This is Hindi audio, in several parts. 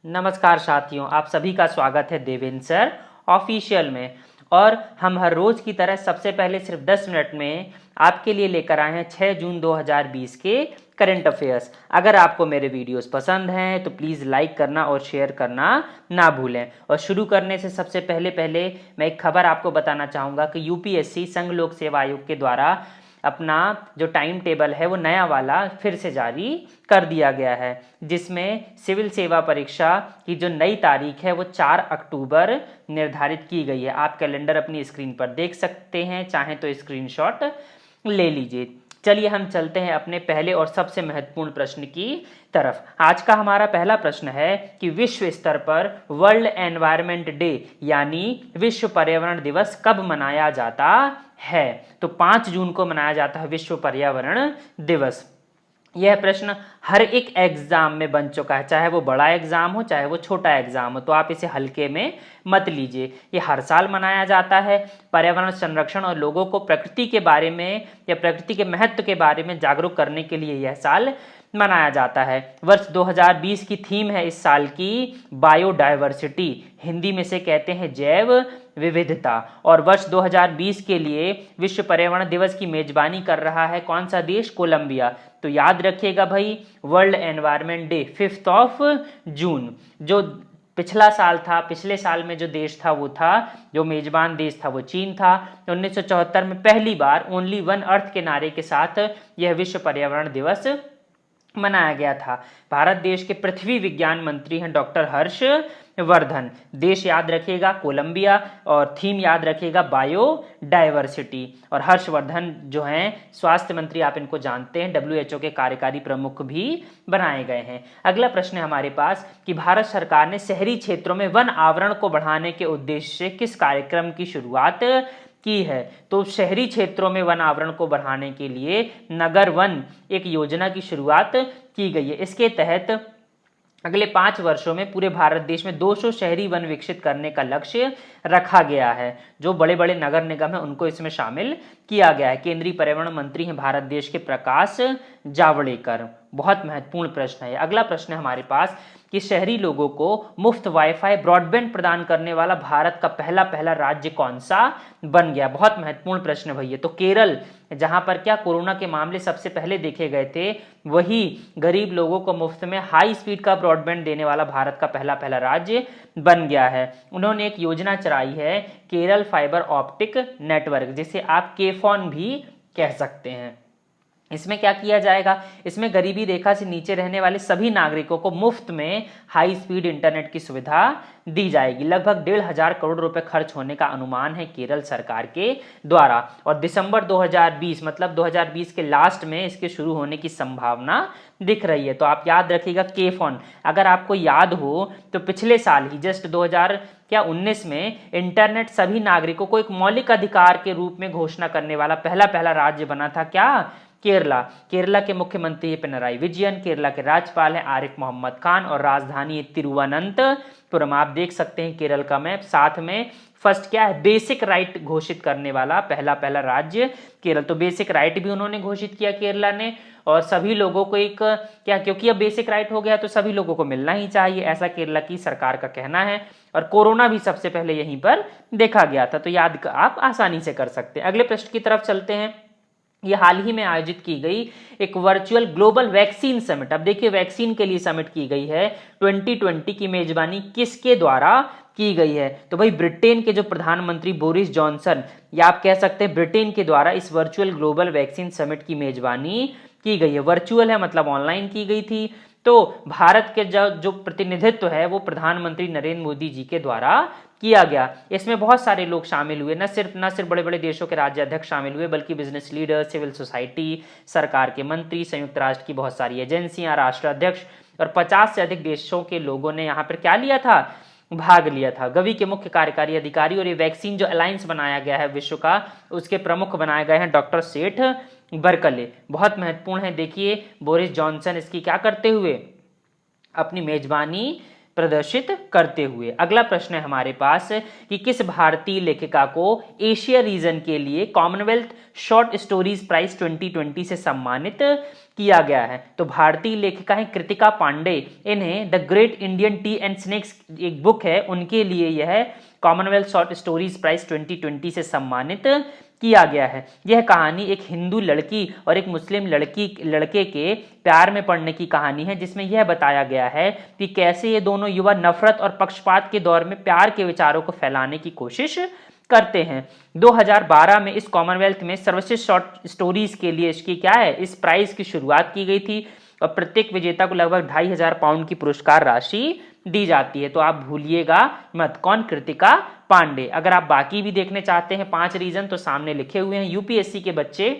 नमस्कार साथियों, आप सभी का स्वागत है देवेंद्र सर ऑफिशियल में। और हम हर रोज की तरह सबसे पहले सिर्फ 10 मिनट में आपके लिए लेकर आए हैं 6 जून 2020 के करंट अफेयर्स। अगर आपको मेरे वीडियोस पसंद हैं तो प्लीज़ लाइक करना और शेयर करना ना भूलें। और शुरू करने से सबसे पहले मैं एक खबर आपको बताना चाहूँगा कि यूपीएससी संघ लोक सेवा आयोग के द्वारा अपना जो टाइम टेबल है वो नया वाला फिर से जारी कर दिया गया है, जिसमें सिविल सेवा परीक्षा की जो नई तारीख है वो 4 अक्टूबर निर्धारित की गई है। आप कैलेंडर अपनी स्क्रीन पर देख सकते हैं, चाहें तो स्क्रीनशॉट ले लीजिए। चलिए हम चलते हैं अपने पहले और सबसे महत्वपूर्ण प्रश्न की तरफ। आज का हमारा पहला प्रश्न है कि विश्व स्तर पर वर्ल्ड एनवायरनमेंट डे यानी विश्व पर्यावरण दिवस कब मनाया जाता है। तो 5 जून को मनाया जाता है विश्व पर्यावरण दिवस। यह प्रश्न हर एक एग्जाम में बन चुका है, चाहे वो बड़ा एग्जाम हो चाहे वो छोटा एग्जाम हो, तो आप इसे हल्के में मत लीजिए। ये हर साल मनाया जाता है। पर्यावरण संरक्षण और लोगों को प्रकृति के बारे में या प्रकृति के महत्व के बारे में जागरूक करने के लिए यह साल मनाया जाता है। वर्ष 2020 की थीम है इस साल की बायोडायवर्सिटी, हिंदी में से कहते हैं जैव विविधता। और वर्ष 2020 के लिए विश्व पर्यावरण दिवस की मेजबानी कर रहा है कौन सा देश? कोलंबिया। तो याद रखिएगा भाई, वर्ल्ड एनवायरनमेंट डे 5 जून। जो पिछला साल था, पिछले साल में जो देश था वो था, जो मेजबान देश था वो चीन था। 1974 में पहली बार ओनली वन अर्थ के नारे के साथ यह विश्व पर्यावरण दिवस मनाया गया था। भारत देश के पृथ्वी विज्ञान मंत्री हैं डॉक्टर हर्ष वर्धन। देश याद रखिएगा कोलंबिया और थीम याद रखिएगा बायोडायवर्सिटी। और हर्षवर्धन जो हैं स्वास्थ्य मंत्री, आप इनको जानते हैं, WHO के कार्यकारी प्रमुख भी बनाए गए हैं। अगला प्रश्न है हमारे पास कि भारत सरकार ने शहरी क्षेत्रों में वन आवरण को बढ़ाने के उद्देश्य से किस कार्यक्रम की शुरुआत की है। तो शहरी क्षेत्रों में वन आवरण को बढ़ाने के लिए नगर वन एक योजना की शुरुआत की गई है। इसके तहत अगले 5 वर्षों में पूरे भारत देश में 200 शहरी वन विकसित करने का लक्ष्य रखा गया है। जो बड़े बड़े नगर निगम हैं उनको इसमें शामिल किया गया है। केंद्रीय पर्यावरण मंत्री हैं भारत देश के प्रकाश जावड़ेकर। बहुत महत्वपूर्ण प्रश्न है। अगला प्रश्न है हमारे पास कि शहरी लोगों को मुफ्त वाईफाई ब्रॉडबैंड प्रदान करने वाला भारत का पहला राज्य कौन सा बन गया। बहुत महत्वपूर्ण प्रश्न भैया। तो केरल, जहां पर क्या कोरोना के मामले सबसे पहले देखे गए थे, वही गरीब लोगों को मुफ्त में हाई स्पीड का ब्रॉडबैंड देने वाला भारत का पहला राज्य बन गया है। उन्होंने एक योजना चलाई है केरल फाइबर ऑप्टिक नेटवर्क, जिसे आप केफॉन भी कह सकते हैं। इसमें क्या किया जाएगा? इसमें गरीबी रेखा से नीचे रहने वाले सभी नागरिकों को मुफ्त में हाई स्पीड इंटरनेट की सुविधा दी जाएगी। लगभग 1,500 करोड़ रुपए खर्च होने का अनुमान है केरल सरकार के द्वारा। और दिसंबर 2020 मतलब 2020 के लास्ट में इसके शुरू होने की संभावना दिख रही है। तो आप याद रखिएगा केफॉन। अगर आपको याद हो तो पिछले साल ही जस्ट 2019 में इंटरनेट सभी नागरिकों को एक मौलिक अधिकार के रूप में घोषणा करने वाला पहला राज्य बना था क्या? केरला। केरला के मुख्यमंत्री पिनराई विजयन, केरला के राज्यपाल हैं आरिफ मोहम्मद खान और राजधानी तिरुवनंतपुरम। आप देख सकते हैं केरल का मैप। साथ में फर्स्ट क्या है? बेसिक राइट घोषित करने वाला पहला राज्य केरल। तो बेसिक राइट भी उन्होंने घोषित किया केरला ने। और सभी लोगों को एक क्या, क्योंकि अब बेसिक राइट हो गया तो सभी लोगों को मिलना ही चाहिए, ऐसा केरला की सरकार का कहना है। और कोरोना भी सबसे पहले यहीं पर देखा गया था, तो याद आप आसानी से कर सकते हैं। अगले प्रश्न की तरफ चलते हैं। ये हाल ही में आयोजित की गई एक वर्चुअल ग्लोबल वैक्सीन समिट। अब देखिए वैक्सीन के लिए समिट की गई है, 2020 की मेजबानी किसके द्वारा की गई है? तो भाई ब्रिटेन के जो प्रधानमंत्री बोरिस जॉनसन, या आप कह सकते हैं ब्रिटेन के द्वारा इस वर्चुअल ग्लोबल वैक्सीन समिट की मेजबानी की गई है। वर्चुअल है मतलब ऑनलाइन की गई थी। तो भारत के जो प्रतिनिधित्व है वो प्रधानमंत्री नरेंद्र मोदी जी के द्वारा किया गया। इसमें बहुत सारे लोग शामिल हुए, न सिर्फ बड़े बड़े देशों के राज्याध्यक्ष शामिल हुए, बल्कि बिजनेस लीडर, सिविल सोसाइटी, सरकार के मंत्री, संयुक्त राष्ट्र की बहुत सारी एजेंसियां, राष्ट्राध्यक्ष और 50 से अधिक देशों के लोगों ने यहाँ पर क्या लिया था? भाग लिया था। गवी के मुख्य कार्यकारी अधिकारी और ये वैक्सीन जो अलायंस बनाया गया है विश्व का, उसके प्रमुख बनाए गए हैं डॉक्टर सेठ बरकले। बहुत महत्वपूर्ण है। देखिए बोरिस जॉनसन इसकी क्या करते हुए अपनी मेजबानी प्रदर्शित करते हुए। अगला प्रश्न है हमारे पास कि किस भारतीय लेखिका को एशिया रीजन के लिए कॉमनवेल्थ शॉर्ट स्टोरीज प्राइज 2020 से सम्मानित किया गया है। तो भारतीय लेखिका है कृतिका पांडे। इन्हें the great Indian T and snacks एक बुक है, उनके लिए यह कॉमनवेल्थ शॉर्ट स्टोरीज प्राइज 2020 से सम्मानित किया गया है। यह कहानी एक हिंदू लड़की और एक मुस्लिम लड़के के प्यार में पड़ने की कहानी है, जिसमें यह बताया गया है कि कैसे ये दोनों युवा नफरत और पक्षपात के दौर में प्यार के विचारों को फैलाने की कोशिश करते हैं। 2012 में इस कॉमनवेल्थ में सर्वश्रेष्ठ शॉर्ट स्टोरीज के लिए इसकी क्या है, इस प्राइज की शुरुआत की गई थी और प्रत्येक विजेता को लगभग 2500 पाउंड की पुरस्कार राशि दी जाती है। तो आप भूलिएगा मत, कौन, कृतिका पांडे। अगर आप बाकी भी देखने चाहते हैं 5 रीजन तो सामने लिखे हुए हैं, यूपीएससी के बच्चे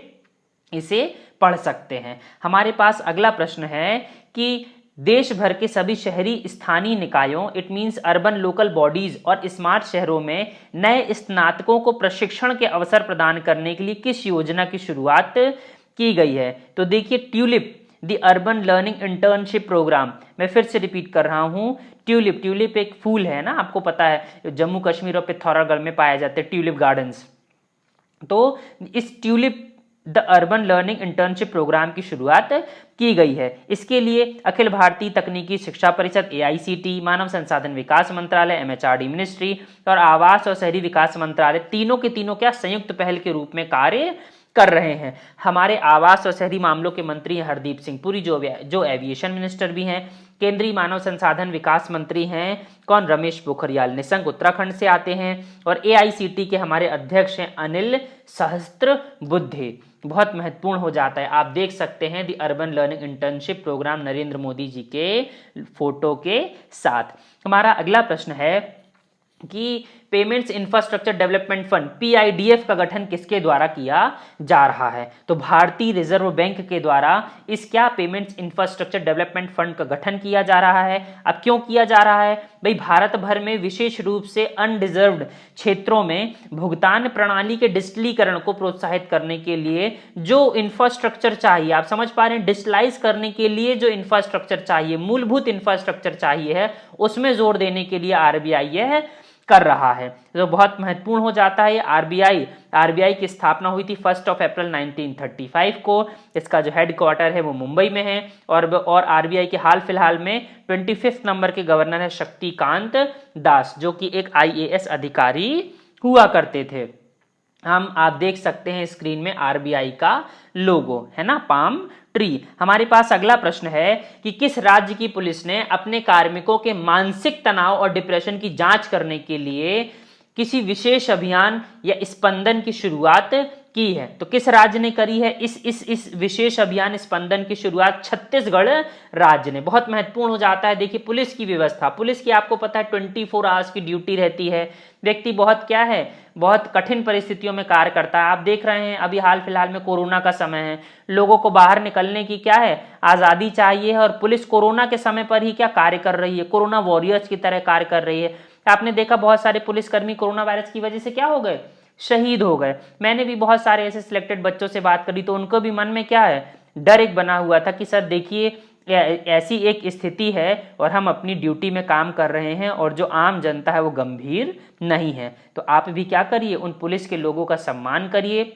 इसे पढ़ सकते हैं। हमारे पास अगला प्रश्न है कि देश भर के सभी शहरी स्थानीय निकायों it means urban local bodies और स्मार्ट शहरों में नए स्नातकों को प्रशिक्षण के अवसर प्रदान करने के लिए किस योजना की शुरुआत की गई है। तो देखिए, tulip the urban learning internship program. मैं फिर से रिपीट कर रहा हूं, ट्यूलिप एक फूल है ना, आपको पता है जम्मू कश्मीर और पिथौरागढ़ में पाए जाते हैं ट्यूलिप गार्डन्स। तो इस tulip the urban learning internship program की शुरुआत की गई है। इसके लिए अखिल भारतीय तकनीकी शिक्षा परिषद AICT, मानव संसाधन विकास मंत्रालय MHRD मिनिस्ट्री और आवास और शहरी विकास मंत्रालय तीनों के तीनों क्या संयुक्त पहल के रूप में कार्य कर रहे हैं। हमारे आवास और शहरी मामलों के मंत्री हरदीप सिंह पुरी, जो एविएशन मिनिस्टर भी हैं। केंद्रीय मानव संसाधन विकास मंत्री हैं कौन, रमेश पोखरियाल निशंक, उत्तराखंड से आते हैं। और AICT के हमारे अध्यक्ष हैं अनिल सहस्त्रबुद्धे। बहुत महत्वपूर्ण हो जाता है, आप देख सकते हैं the urban learning internship program Narendra Modi ji के फोटो के साथ। हमारा अगला प्रश्न है कि payments infrastructure development fund PIDF का गठन किसके द्वारा किया जा रहा है। तो भारतीय रिजर्व बैंक के द्वारा इस क्या पेमेंट्स इंफ्रास्ट्रक्चर डेवलपमेंट फंड का गठन किया जा रहा है। अब क्यों किया जा रहा है भाई, भारत भर में विशेष रूप से अनडिजर्व्ड क्षेत्रों में भुगतान प्रणाली के डिजिटलीकरण को प्रोत्साहित करने के लिए जो इंफ्रास्ट्रक्चर चाहिए, आप समझ पा रहे हैं, डिजिटलाइज करने के लिए जो इंफ्रास्ट्रक्चर चाहिए, मूलभूत इंफ्रास्ट्रक्चर चाहिए है, उसमें जोर देने के लिए RBI यह कर रहा है। तो बहुत महत्वपूर्ण हो जाता है। आरबीआई की स्थापना हुई थी 1 अप्रैल 1935 को। इसका जो हेडक्वार्टर है वो मुंबई में है और आरबीआई के हाल फिलहाल में 25 नंबर के गवर्नर है शक्तिकांत दास, जो कि एक IAS अधिकारी हुआ करते थे। आप देख सकते हैं स्क्रीन में आरबीआई का लोगो है ना, पाम ट्री। हमारे पास अगला प्रश्न है कि किस राज्य की पुलिस ने अपने कार्मिकों के मानसिक तनाव और डिप्रेशन की जांच करने के लिए किसी विशेष अभियान या स्पंदन की शुरुआत की है। तो किस राज्य ने करी है इस विशेष अभियान स्पंदन की शुरुआत? छत्तीसगढ़ राज्य ने। बहुत महत्वपूर्ण हो जाता है। देखिए पुलिस की व्यवस्था, पुलिस की आपको पता है 24 आवर्स की ड्यूटी रहती है। व्यक्ति बहुत क्या है, बहुत कठिन परिस्थितियों में कार्य करता है। आप देख रहे हैं अभी हाल फिलहाल में कोरोना का समय है, लोगों को बाहर निकलने की क्या है, आजादी चाहिए है, और पुलिस कोरोना के समय पर ही क्या कार्य कर रही है, कोरोना वॉरियर्स की तरह कार्य कर रही है। आपने देखा बहुत सारे पुलिसकर्मी कोरोना वायरस की वजह से क्या हो गए, शहीद हो गए। मैंने भी बहुत सारे ऐसे सिलेक्टेड बच्चों से बात करी तो उनको भी मन में क्या है, डर एक बना हुआ था कि सर देखिए ऐसी एक स्थिति है और हम अपनी ड्यूटी में काम कर रहे हैं और जो आम जनता है वो गंभीर नहीं है। तो आप भी क्या करिए, उन पुलिस के लोगों का सम्मान करिए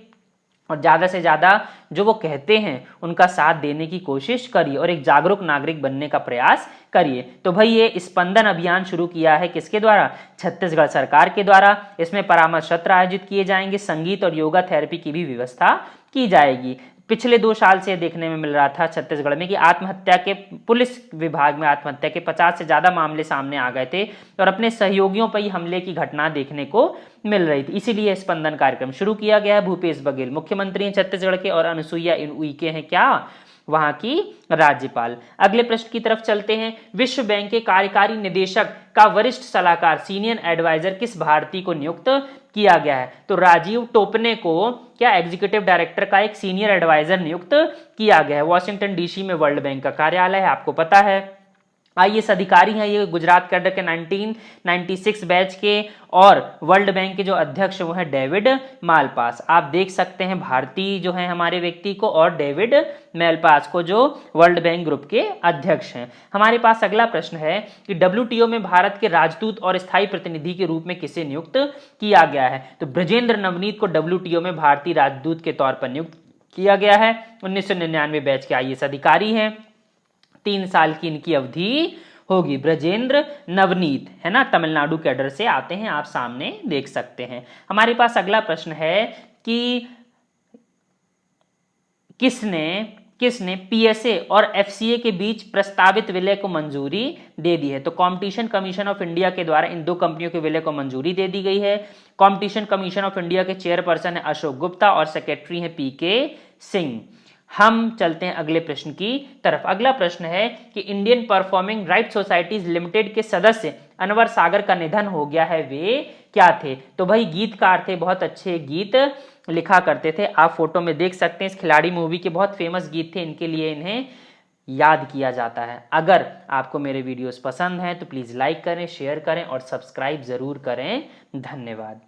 और ज़्यादा से ज़्यादा जो वो कहते हैं उनका साथ देने की कोशिश करिए और एक जागरूक नागरिक बनने का प्रयास करिए। तो भाई ये स्पंदन अभियान शुरू किया है किसके द्वारा? छत्तीसगढ़ सरकार के द्वारा। इसमें परामर्श सत्र आयोजित किए जाएंगे, संगीत और योगा थेरेपी की भी व्यवस्था की जाएगी। पिछले 2 साल से देखने में मिल रहा था छत्तीसगढ़ में कि आत्महत्या के, पुलिस विभाग में आत्महत्या के 50 से ज़्यादा मामले सामने आ गए थे और अपने सहयोगियों पर ही हमले की घटना देखने को मिल रही थी। इसीलिए स्पंदन कार्यक्रम शुरू किया गया है। भूपेश बघेल मुख्यमंत्री हैं छत्तीसगढ़ के और अनुसुईया उइके हैं क्या, वहां की राज्यपाल। अगले प्रश्न की तरफ चलते हैं। विश्व बैंक के कार्यकारी निदेशक का वरिष्ठ सलाहकार सीनियर एडवाइजर किस भारतीय को नियुक्त किया गया है? तो राजीव टोपने को क्या एग्जीक्यूटिव डायरेक्टर का एक सीनियर एडवाइजर नियुक्त किया गया है। वॉशिंगटन DC में वर्ल्ड बैंक का कार्यालय है, आपको पता है। IAS अधिकारी हैं ये गुजरात कैडर के 1996 बैच के, और वर्ल्ड बैंक के जो अध्यक्ष वो हैं डेविड मालपास। आप देख सकते हैं भारतीय जो है हमारे व्यक्ति को, और डेविड मालपास को जो वर्ल्ड बैंक ग्रुप के अध्यक्ष हैं। हमारे पास अगला प्रश्न है कि WTO में भारत के राजदूत और स्थायी प्रतिनिधि के रूप में किसे नियुक्त किया गया है? तो ब्रजेंद्र नवनीत को WTO में भारतीय राजदूत के तौर पर नियुक्त किया गया है। 1999 बैच के IAS अधिकारी हैं, 3 साल की इनकी अवधि होगी। ब्रजेंद्र नवनीत है ना, तमिलनाडु कैडर से आते हैं, आप सामने देख सकते हैं। हमारे पास अगला प्रश्न है कि किसने PSA और FCA के बीच प्रस्तावित विलय को मंजूरी दे दी है? तो कॉम्पिटिशन कमीशन ऑफ इंडिया के द्वारा इन 2 कंपनियों के विलय को मंजूरी दे दी गई है। कॉम्पिटिशन कमीशन ऑफ इंडिया के चेयरपर्सन है अशोक गुप्ता और सेक्रेटरी है PK सिंह। हम चलते हैं अगले प्रश्न की तरफ। अगला प्रश्न है कि Indian performing right societies limited के सदस्य अनवर सागर का निधन हो गया है, वे क्या थे? तो भाई गीतकार थे, बहुत अच्छे गीत लिखा करते थे। आप फोटो में देख सकते हैं, इस खिलाड़ी मूवी के बहुत फेमस गीत थे, इनके लिए इन्हें याद किया जाता है। अगर आपको मेरे वीडियोस पसंद हैं तो प्लीज़ लाइक करें, शेयर करें और सब्सक्राइब ज़रूर करें। धन्यवाद।